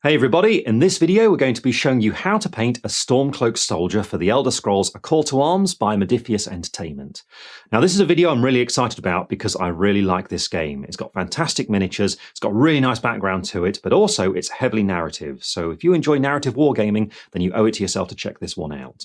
Hey everybody, in this video we're going to be showing you how to paint a Stormcloak soldier for the Elder Scrolls A Call to Arms by Modiphius Entertainment. Now this is a video I'm really excited about because I really like this game. It's got fantastic miniatures, it's got a really nice background to it, but also it's heavily narrative. So if you enjoy narrative wargaming, then you owe it to yourself to check this one out.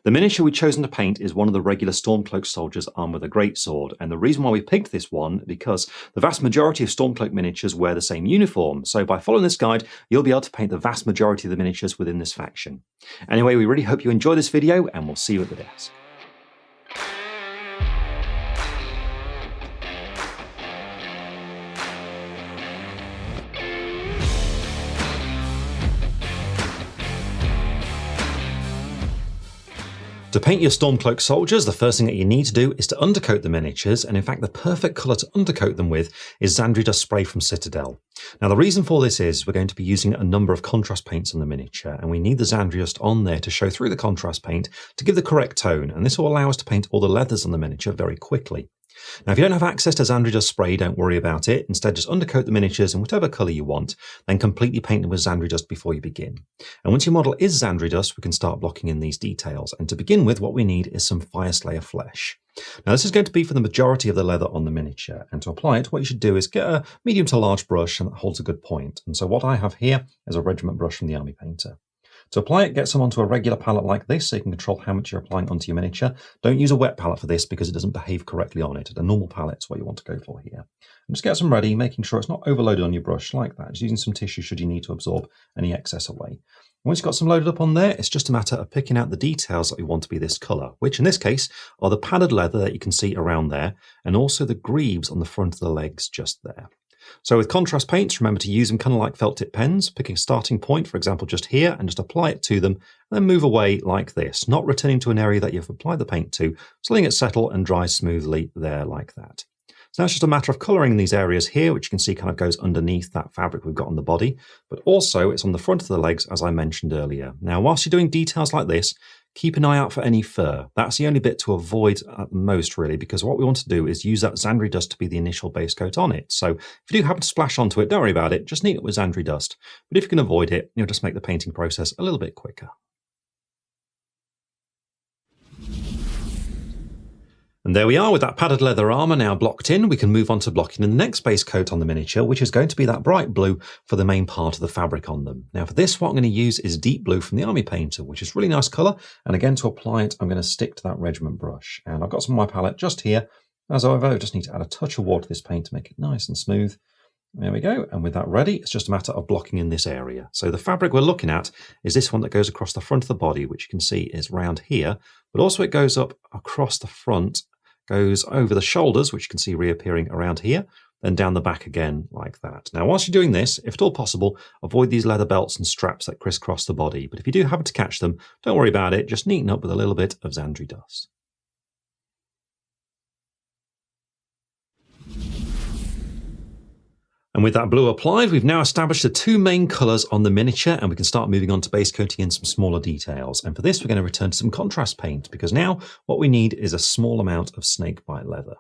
The miniature we've chosen to paint is one of the regular Stormcloak soldiers armed with a greatsword, and the reason why we picked this one because the vast majority of Stormcloak miniatures wear the same uniform, so by following this guide you'll be able to paint the vast majority of the miniatures within this faction. Anyway, we really hope you enjoy this video and we'll see you at the desk. To paint your Stormcloak soldiers, the first thing that you need to do is to undercoat the miniatures, and in fact the perfect colour to undercoat them with is Zandri dust spray from Citadel. Now the reason for this is we're going to be using a number of contrast paints on the miniature, and we need the Zandri dust on there to show through the contrast paint to give the correct tone, and this will allow us to paint all the leathers on the miniature very quickly. Now if you don't have access to Zandri dust spray, don't worry about it. Instead just undercoat the miniatures in whatever colour you want, then completely paint them with Zandri dust before you begin. And once your model is Zandri dust, we can start blocking in these details. And to begin with, what we need is some Fyreslayer Flesh. Now this is going to be for the majority of the leather on the miniature, and to apply it what you should do is get a medium to large brush and that holds a good point. And so what I have here is a regiment brush from the Army Painter. To apply it, get some onto a regular palette like this so you can control how much you're applying onto your miniature. Don't use a wet palette for this because it doesn't behave correctly on it. A normal palette is what you want to go for here. And just get some ready, making sure it's not overloaded on your brush like that. Just using some tissue should you need to absorb any excess away. Once you've got some loaded up on there, it's just a matter of picking out the details that we want to be this colour, which in this case are the padded leather that you can see around there, and also the greaves on the front of the legs just there. So with contrast paints, remember to use them kind of like felt tip pens, picking a starting point, for example, just here, and just apply it to them, and then move away like this, not returning to an area that you've applied the paint to, so letting it settle and dry smoothly there like that. So now it's just a matter of colouring in these areas here, which you can see kind of goes underneath that fabric we've got on the body, but also it's on the front of the legs, as I mentioned earlier. Now, whilst you're doing details like this, keep an eye out for any fur. That's the only bit to avoid at most, really, because what we want to do is use that Zandri dust to be the initial base coat on it. So if you do happen to splash onto it, don't worry about it, just neat it with Zandri dust. But if you can avoid it, you'll just make the painting process a little bit quicker. And there we are with that padded leather armour now blocked in. We can move on to blocking in the next base coat on the miniature, which is going to be that bright blue for the main part of the fabric on them. Now for this, what I'm going to use is deep blue from the Army Painter, which is a really nice colour. And again, to apply it, I'm going to stick to that regiment brush. And I've got some of my palette just here. As ever, I just need to add a touch of water to this paint to make it nice and smooth. There we go. And with that ready, it's just a matter of blocking in this area. So the fabric we're looking at is this one that goes across the front of the body, which you can see is round here, but also it goes up across the front, goes over the shoulders, which you can see reappearing around here, then down the back again like that. Now, whilst you're doing this, if at all possible, avoid these leather belts and straps that crisscross the body. But if you do happen to catch them, don't worry about it. Just neaten up with a little bit of Zandri dust. And with that blue applied, we've now established the two main colours on the miniature, and we can start moving on to base coating in some smaller details. And for this, we're going to return to some contrast paint, because now what we need is a small amount of Snakebite Leather.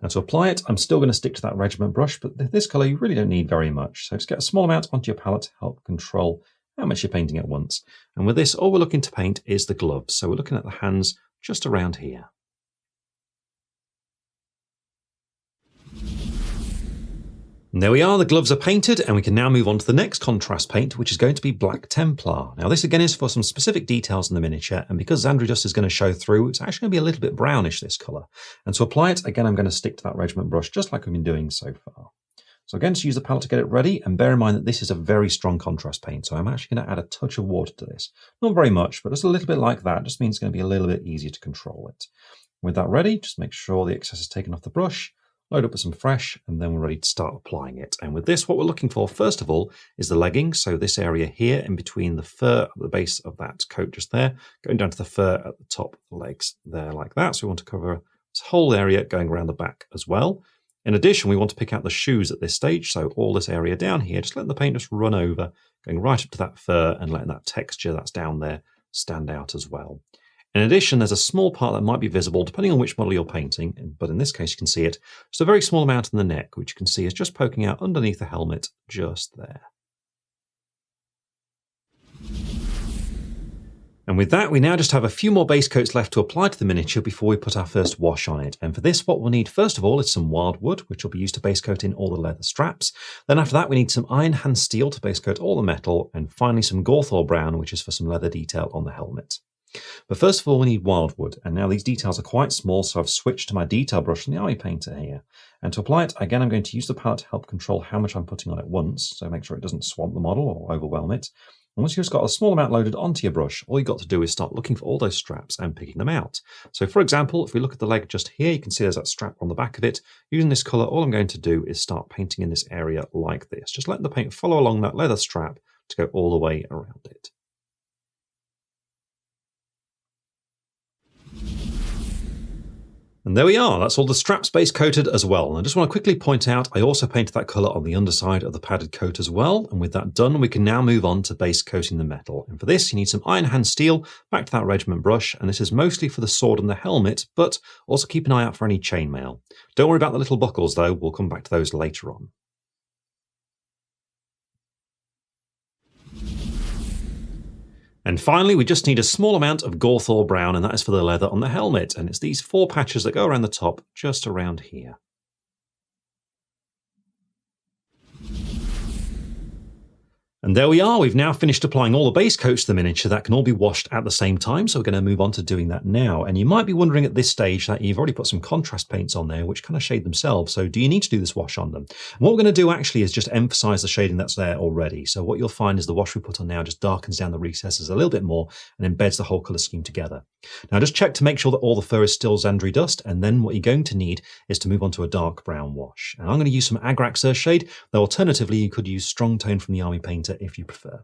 Now to apply it, I'm still going to stick to that regiment brush, but this colour you really don't need very much. So just get a small amount onto your palette to help control how much you're painting at once. And with this, all we're looking to paint is the gloves. So we're looking at the hands just around here. And there we are, the gloves are painted, and we can now move on to the next contrast paint, which is going to be Black Templar. Now this again is for some specific details in the miniature, and because Zandri dust is going to show through, it's actually going to be a little bit brownish, this colour. And to apply it, again, I'm going to stick to that regiment brush, just like we've been doing so far. So again, just use the palette to get it ready, and bear in mind that this is a very strong contrast paint, so I'm actually going to add a touch of water to this. Not very much, but just a little bit like that, just means it's going to be a little bit easier to control it. With that ready, just make sure the excess is taken off the brush, load up with some fresh, and then we're ready to start applying it. And with this, what we're looking for, first of all, is the leggings. So this area here in between the fur at the base of that coat just there, going down to the fur at the top of the legs there like that. So we want to cover this whole area going around the back as well. In addition, we want to pick out the shoes at this stage. So all this area down here, just letting the paint just run over, going right up to that fur and letting that texture that's down there stand out as well. In addition, there's a small part that might be visible depending on which model you're painting, but in this case you can see it. Just a very small amount in the neck, which you can see is just poking out underneath the helmet just there. And with that, we now just have a few more base coats left to apply to the miniature before we put our first wash on it. And for this, what we'll need first of all is some Wyldwood, which will be used to base coat in all the leather straps. Then after that, we need some iron hand steel to base coat all the metal. And finally, some Gorthor Brown, which is for some leather detail on the helmet. But first of all, we need Wyldwood. And now these details are quite small, so I've switched to my detail brush from the Army Painter here. And to apply it, again, I'm going to use the palette to help control how much I'm putting on at once, so make sure it doesn't swamp the model or overwhelm it. And once you've just got a small amount loaded onto your brush, all you've got to do is start looking for all those straps and picking them out. So for example, if we look at the leg just here, you can see there's that strap on the back of it. Using this colour, all I'm going to do is start painting in this area like this. Just let the paint follow along that leather strap to go all the way around it. And there we are, that's all the straps base coated as well. And I just want to quickly point out, I also painted that colour on the underside of the padded coat as well. And with that done, we can now move on to base coating the metal. And for this, you need some iron hand steel, back to that regiment brush. And this is mostly for the sword and the helmet, but also keep an eye out for any chainmail. Don't worry about the little buckles though, we'll come back to those later on. And finally, we just need a small amount of Gorthor Brown, and that is for the leather on the helmet. And it's these 4 patches that go around the top, just around here. And there we are, we've now finished applying all the base coats to the miniature that can all be washed at the same time, so we're going to move on to doing that now. And you might be wondering at this stage that you've already put some contrast paints on there which kind of shade themselves, so do you need to do this wash on them? And what we're going to do actually is just emphasize the shading that's there already. So what you'll find is the wash we put on now just darkens down the recesses a little bit more and embeds the whole colour scheme together. Now just check to make sure that all the fur is still Zandri dust, and then what you're going to need is to move on to a dark brown wash. And I'm going to use some Agrax Earthshade, though alternatively you could use strong tone from the Army Painter if you prefer.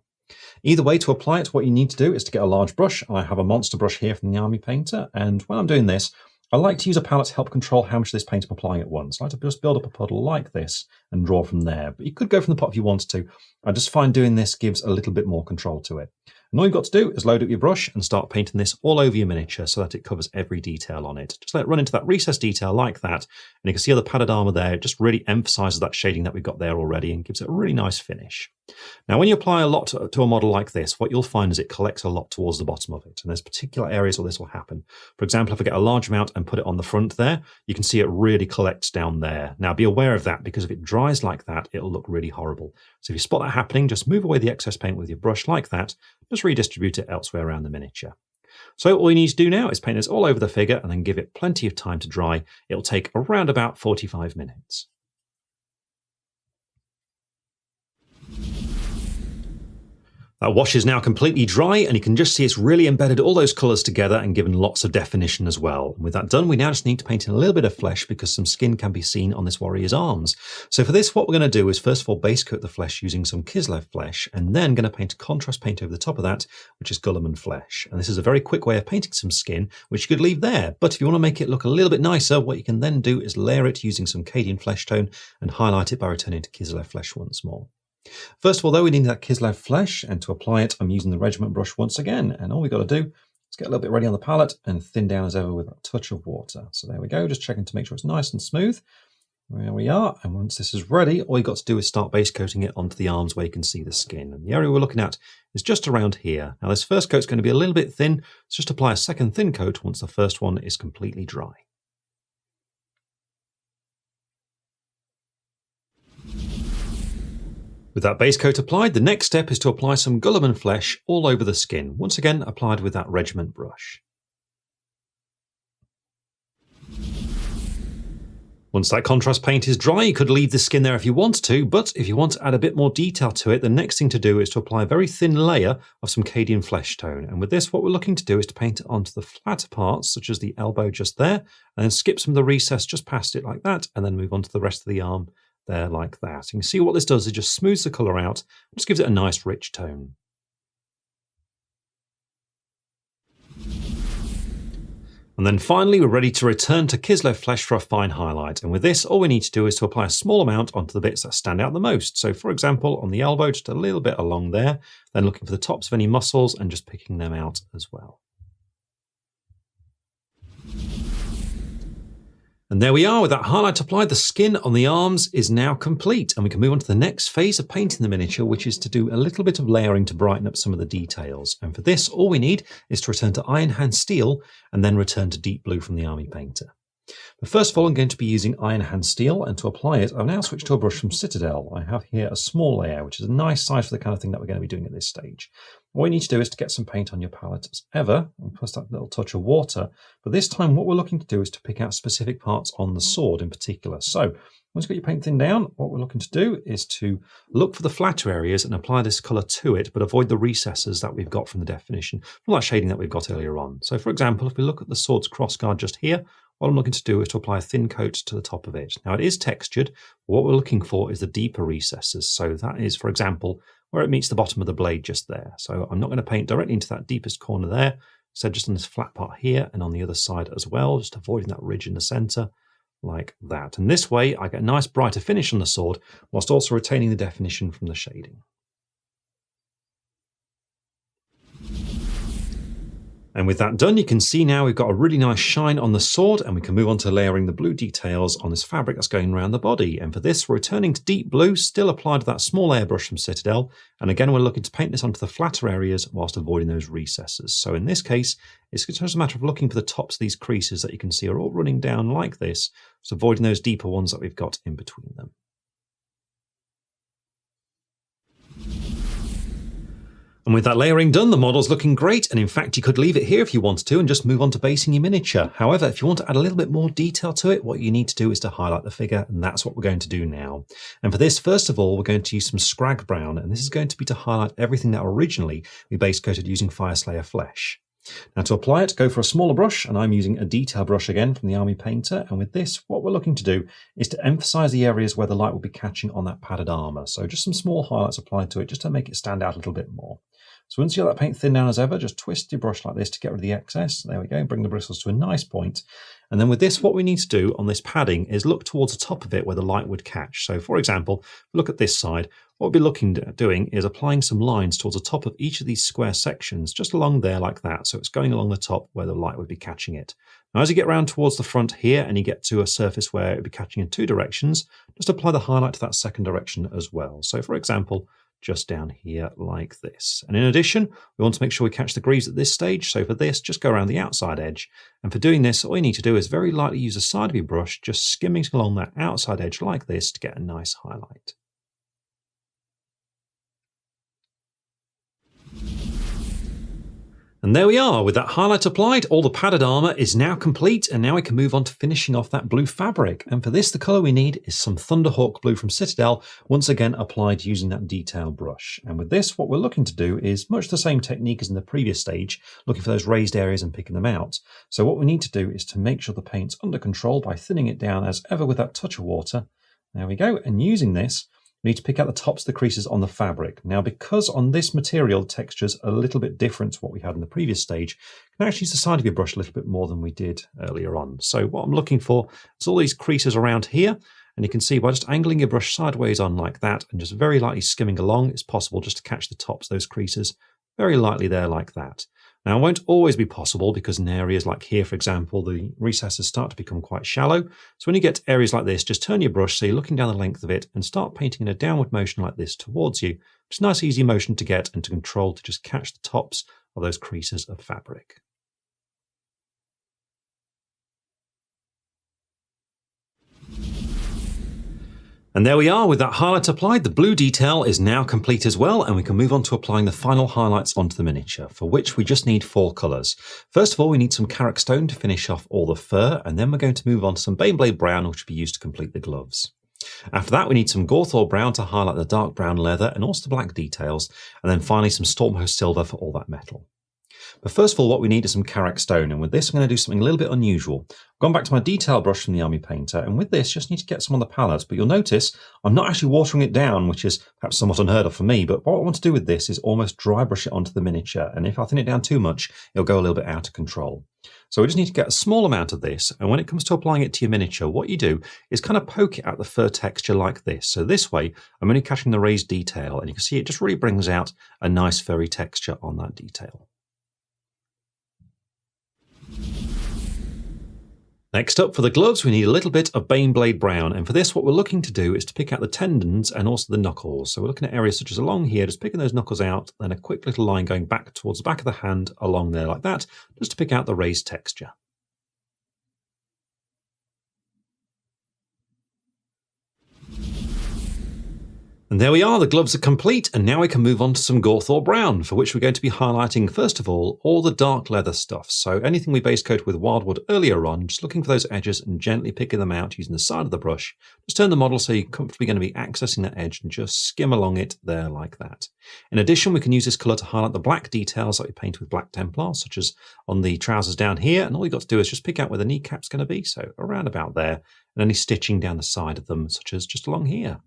Either way, to apply it, what you need to do is to get a large brush. I have a monster brush here from the Army Painter, and when I'm doing this, I like to use a palette to help control how much of this paint I'm applying at once. I like to just build up a puddle like this and draw from there, but you could go from the pot if you wanted to. I just find doing this gives a little bit more control to it. And all you've got to do is load up your brush and start painting this all over your miniature so that it covers every detail on it. Just let it run into that recessed detail like that, and you can see the padded armour there. It just really emphasises that shading that we've got there already and gives it a really nice finish. Now when you apply a lot to a model like this, what you'll find is it collects a lot towards the bottom of it, and there's particular areas where this will happen. For example, if I get a large amount and put it on the front there, you can see it really collects down there. Now be aware of that, because if it dries like that, it'll look really horrible. So if you spot that happening, just move away the excess paint with your brush like that, just redistribute it elsewhere around the miniature. So all you need to do now is paint this all over the figure and then give it plenty of time to dry. It'll take around about 45 minutes. That wash is now completely dry, and you can just see it's really embedded all those colours together and given lots of definition as well. And with that done, we now just need to paint in a little bit of flesh because some skin can be seen on this warrior's arms. So for this, what we're going to do is first of all base coat the flesh using some Kislev Flesh, and then going to paint a contrast paint over the top of that, which is Guilliman Flesh. And this is a very quick way of painting some skin, which you could leave there. But if you want to make it look a little bit nicer, what you can then do is layer it using some Cadian Fleshtone and highlight it by returning to Kislev Flesh once more. First of all, though, we need that Kislev Flesh, and to apply it, I'm using the regiment brush once again, and all we've got to do is get a little bit ready on the palette and thin down as ever with a touch of water. So there we go, just checking to make sure it's nice and smooth. There we are, and once this is ready, all you've got to do is start base coating it onto the arms where you can see the skin. And the area we're looking at is just around here. Now this first coat's going to be a little bit thin, so just apply a second thin coat once the first one is completely dry. With that base coat applied, the next step is to apply some Guilliman Flesh all over the skin, once again applied with that regiment brush. Once that contrast paint is dry, you could leave the skin there if you want to, but if you want to add a bit more detail to it, the next thing to do is to apply a very thin layer of some Cadian Fleshtone. And with this, what we're looking to do is to paint it onto the flatter parts, such as the elbow just there, and then skip some of the recess just past it like that, and then move on to the rest of the arm there like that. You can see what this does is just smooths the colour out, just gives it a nice rich tone. And then finally, we're ready to return to Kislev Flesh for a fine highlight. And with this, all we need to do is to apply a small amount onto the bits that stand out the most. So for example, on the elbow, just a little bit along there, then looking for the tops of any muscles and just picking them out as well. And there we are, with that highlight applied, the skin on the arms is now complete, and we can move on to the next phase of painting the miniature, which is to do a little bit of layering to brighten up some of the details. And for this, all we need is to return to Iron Hand Steel and then return to Deep Blue from the Army Painter. But first of all, I'm going to be using Iron Hand Steel, and to apply it, I've now switched to a brush from Citadel. I have here a small layer, which is a nice size for the kind of thing that we're going to be doing at this stage. What you need to do is to get some paint on your palette as ever, and plus that little touch of water. But this time, what we're looking to do is to pick out specific parts on the sword in particular. So once you've got your paint thin down, what we're looking to do is to look for the flatter areas and apply this colour to it, but avoid the recesses that we've got from the definition, from that shading that we've got earlier on. So for example, if we look at the sword's crossguard just here, what I'm looking to do is to apply a thin coat to the top of it. Now it is textured, but what we're looking for is the deeper recesses. So that is, for example, where it meets the bottom of the blade just there. So I'm not going to paint directly into that deepest corner there, so just on this flat part here and on the other side as well, just avoiding that ridge in the centre, like that. And this way I get a nice brighter finish on the sword, whilst also retaining the definition from the shading. And with that done, you can see now we've got a really nice shine on the sword, and we can move on to layering the blue details on this fabric that's going around the body. And for this, we're returning to Deep Blue, still applied to that small airbrush from Citadel. And again, we're looking to paint this onto the flatter areas whilst avoiding those recesses. So in this case, it's just a matter of looking for the tops of these creases that you can see are all running down like this, so avoiding those deeper ones that we've got in between them. And with that layering done, the model's looking great, and in fact you could leave it here if you wanted to and just move on to basing your miniature. However, if you want to add a little bit more detail to it, what you need to do is to highlight the figure, and that's what we're going to do now. And for this, first of all, we're going to use some Skrag Brown, and this is going to be to highlight everything that originally we base coated using Fyreslayer Flesh. Now to apply it, go for a smaller brush, and I'm using a detail brush again from the Army Painter, and with this, what we're looking to do is to emphasise the areas where the light will be catching on that padded armour. So just some small highlights applied to it, just to make it stand out a little bit more. So once you get that paint thin down as ever, just twist your brush like this to get rid of the excess. There we go, bring the bristles to a nice point. And then with this, what we need to do on this padding is look towards the top of it where the light would catch. So for example, look at this side. What we'll be looking at doing is applying some lines towards the top of each of these square sections, just along there like that. So it's going along the top where the light would be catching it. Now as you get around towards the front here and you get to a surface where it would be catching in two directions, just apply the highlight to that second direction as well. So for example, just down here like this. And in addition, we want to make sure we catch the greaves at this stage. So for this, just go around the outside edge. And for doing this, all you need to do is very lightly use the side of your brush, just skimming along that outside edge like this to get a nice highlight. And there we are, with that highlight applied, all the padded armour is now complete, and now we can move on to finishing off that blue fabric. And for this, the colour we need is some Thunderhawk Blue from Citadel, once again applied using that detail brush. And with this, what we're looking to do is much the same technique as in the previous stage, looking for those raised areas and picking them out. So what we need to do is to make sure the paint's under control by thinning it down as ever with that touch of water. There we go, and using this, we need to pick out the tops of the creases on the fabric. Now, because on this material, the texture's a little bit different to what we had in the previous stage, you can actually use the side of your brush a little bit more than we did earlier on. So what I'm looking for is all these creases around here, and you can see by just angling your brush sideways on like that and just very lightly skimming along, it's possible just to catch the tops of those creases very lightly there like that. Now, it won't always be possible because in areas like here, for example, the recesses start to become quite shallow. So when you get to areas like this, just turn your brush so you're looking down the length of it and start painting in a downward motion like this towards you. It's a nice, easy motion to get and to control to just catch the tops of those creases of fabric. And there we are, with that highlight applied, the blue detail is now complete as well, and we can move on to applying the final highlights onto the miniature, for which we just need 4 colours. First of all, we need some Karak Stone to finish off all the fur, and then we're going to move on to some Baneblade Brown, which will be used to complete the gloves. After that, we need some Gorthor Brown to highlight the dark brown leather and also the black details, and then finally some Stormhost Silver for all that metal. But first of all, what we need is some Karak Stone, and with this I'm going to do something a little bit unusual. I've gone back to my detail brush from the Army Painter, and with this just need to get some on the palette, but you'll notice I'm not actually watering it down, which is perhaps somewhat unheard of for me, but what I want to do with this is almost dry brush it onto the miniature, and if I thin it down too much, it'll go a little bit out of control. So we just need to get a small amount of this, and when it comes to applying it to your miniature, what you do is kind of poke it at the fur texture like this. So this way, I'm only catching the raised detail, and you can see it just really brings out a nice furry texture on that detail. Next up, for the gloves, we need a little bit of Baneblade Brown, and for this what we're looking to do is to pick out the tendons and also the knuckles. So we're looking at areas such as along here, just picking those knuckles out, then a quick little line going back towards the back of the hand along there like that, just to pick out the raised texture. And there we are, the gloves are complete, and now we can move on to some Gorthor Brown, for which we're going to be highlighting, first of all the dark leather stuff. So anything we base coat with Wyldwood earlier on, just looking for those edges and gently picking them out using the side of the brush. Just turn the model so you're comfortably going to be accessing that edge and just skim along it there like that. In addition, we can use this colour to highlight the black details that we paint with Black Templar, such as on the trousers down here, and all you've got to do is just pick out where the kneecap's going to be, so around about there, and any stitching down the side of them, such as just along here.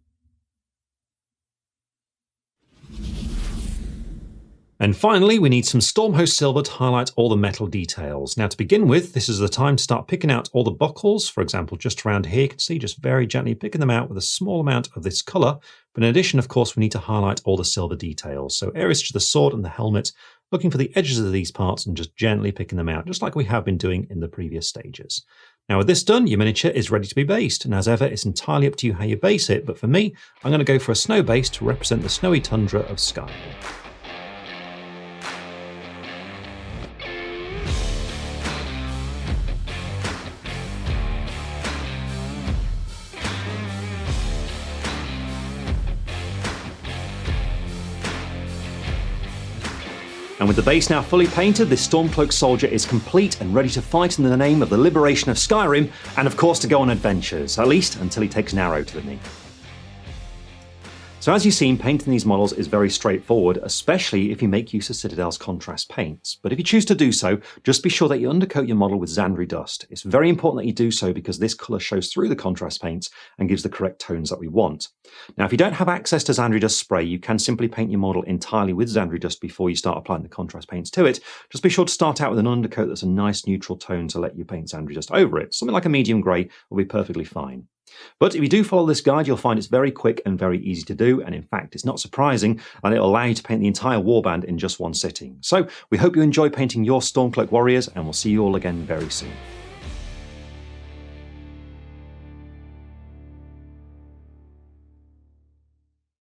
And finally, we need some Stormhost Silver to highlight all the metal details. Now to begin with, this is the time to start picking out all the buckles. For example, just around here, you can see just very gently picking them out with a small amount of this colour. But in addition, of course, we need to highlight all the silver details. So areas such as the sword and the helmet, looking for the edges of these parts and just gently picking them out, just like we have been doing in the previous stages. Now with this done, your miniature is ready to be based, and as ever, it's entirely up to you how you base it, but for me, I'm going to go for a snow base to represent the snowy tundra of Skyrim. And with the base now fully painted, this Stormcloak soldier is complete and ready to fight in the name of the liberation of Skyrim, and of course to go on adventures, at least until he takes an arrow to the knee. So as you've seen, painting these models is very straightforward, especially if you make use of Citadel's contrast paints. But if you choose to do so, just be sure that you undercoat your model with Zandri dust. It's very important that you do so because this colour shows through the contrast paints and gives the correct tones that we want. Now, if you don't have access to Zandri dust spray, you can simply paint your model entirely with Zandri dust before you start applying the contrast paints to it. Just be sure to start out with an undercoat that's a nice neutral tone to let you paint Zandri dust over it. Something like a medium grey will be perfectly fine. But if you do follow this guide, you'll find it's very quick and very easy to do, and in fact it's not surprising that it'll allow you to paint the entire warband in just one sitting. So we hope you enjoy painting your Stormcloak warriors, and we'll see you all again very soon.